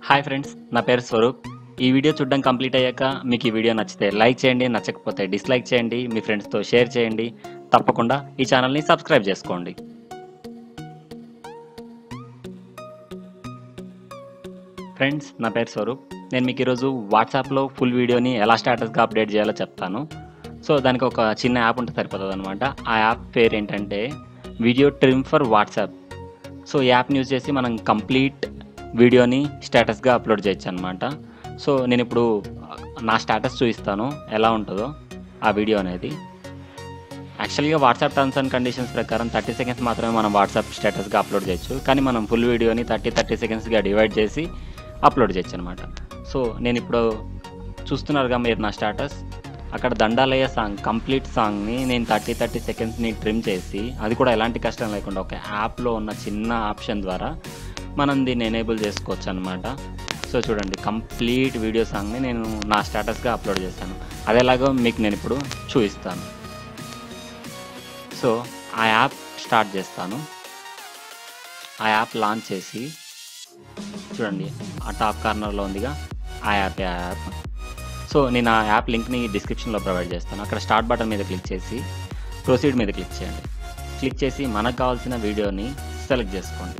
Hi friends, నా పేరు స్వరూప్. ఈ వీడియో చూడడం కంప్లీట్ అయ్యాక మీకు ఈ వీడియో నచ్చితే లైక్ చేయండి, నచ్చకపోతే డిస్లైక్ చేయండి, మీ ఫ్రెండ్స్తో షేర్ చేయండి. తప్పకుండా ఈ ఛానల్ని సబ్స్క్రైబ్ చేసుకోండి. ఫ్రెండ్స్, నా పేరు స్వరూప్. నేను మీకు ఈరోజు వాట్సాప్లో ఫుల్ వీడియోని ఎలా స్టేటస్గా అప్డేట్ చేయాలో చెప్తాను. సో దానికి ఒక చిన్న యాప్ ఉంటే సరిపోతుంది అనమాట. ఆ యాప్ పేరు ఏంటంటే video trim for WhatsApp. So ఈ యాప్ని యూజ్ చేసి మనం కంప్లీట్ వీడియోని స్టేటస్గా అప్లోడ్ చేయొచ్చు అనమాట. సో నేను ఇప్పుడు నా స్టేటస్ చూపిస్తాను ఎలా ఉంటుందో ఆ వీడియో అనేది. యాక్చువల్గా వాట్సాప్ టర్మ్స్ అండ్ కండిషన్స్ ప్రకారం 30 సెకండ్స్ మాత్రమే మనం వాట్సాప్ స్టేటస్గా అప్లోడ్ చేయొచ్చు. కానీ మనం ఫుల్ వీడియోని 30 సెకండ్స్గా డివైడ్ చేసి అప్లోడ్ చేయొచ్చు అనమాట. సో నేను ఇప్పుడు చూస్తున్నారుగా మీరు నా స్టేటస్, అక్కడ దండాలయ్య సాంగ్ కంప్లీట్ సాంగ్ని నేను 30 సెకండ్స్ని ట్రిమ్ చేసి, అది కూడా ఎలాంటి కష్టం లేకుండా ఒక యాప్లో ఉన్న చిన్న ఆప్షన్ ద్వారా మనం దీన్ని ఎనేబుల్ చేసుకోవచ్చు అనమాట. సో చూడండి, కంప్లీట్ వీడియో సాంగ్ని నేను నా స్టేటస్గా అప్లోడ్ చేశాను. అది ఎలాగో మీకు నేను ఇప్పుడు చూపిస్తాను. సో ఆ యాప్ స్టార్ట్ చేస్తాను. ఆ యాప్ లాంచ్ చేసి చూడండి, ఆ టాప్ కార్నర్లో ఉందిగా ఆ యాప్. సో నేను ఆ యాప్ లింక్ని డిస్క్రిప్షన్లో ప్రొవైడ్ చేస్తాను. అక్కడ స్టార్ట్ బటన్ మీద క్లిక్ చేసి ప్రొసీడ్ మీద క్లిక్ చేయండి. క్లిక్ చేసి మనకు కావాల్సిన వీడియోని సెలెక్ట్ చేసుకోండి.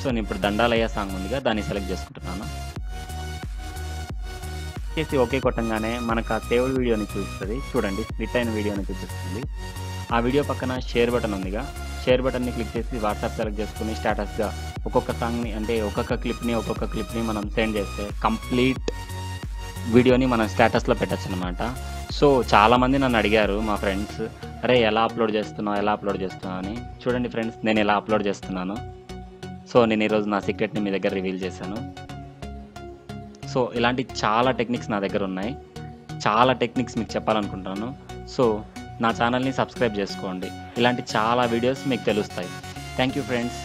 సో నేను ఇప్పుడు దండాలయ్య సాంగ్ ఉందిగా, దాన్ని సెలెక్ట్ చేసుకుంటున్నాను. చేసి ఓకే కొట్టంగానే మనకు ఆ సేవ్డ్ వీడియోని చూపిస్తుంది. చూడండి, స్ప్లిట్ అయిన వీడియోని చూపిస్తుంది. ఆ వీడియో పక్కన షేర్ బటన్ ఉందిగా, షేర్ బటన్ని క్లిక్ చేసి వాట్సాప్ సెలెక్ట్ చేసుకుని స్టేటస్గా ఒక్కొక్క సాంగ్ని, అంటే ఒక్కొక్క క్లిప్ని మనం సెండ్ చేస్తే కంప్లీట్ వీడియోని మనం స్టేటస్లో పెట్టచ్చు అనమాట. సో చాలామంది నన్ను అడిగారు, మా ఫ్రెండ్స్, అరే ఎలా అప్లోడ్ చేస్తున్నావు అని. చూడండి ఫ్రెండ్స్, నేను ఎలా అప్లోడ్ చేస్తున్నాను. సో నేను ఈరోజు నా సీక్రెట్ని మీ దగ్గర రివీల్ చేశాను. సో ఇలాంటి చాలా టెక్నిక్స్ నా దగ్గర ఉన్నాయి. చాలా టెక్నిక్స్ మీకు చెప్పాలనుకుంటున్నాను. సో నా ఛానల్ని సబ్స్క్రైబ్ చేసుకోండి. ఇలాంటి చాలా వీడియోస్ మీకు తెలుస్తాయి. Thank you friends.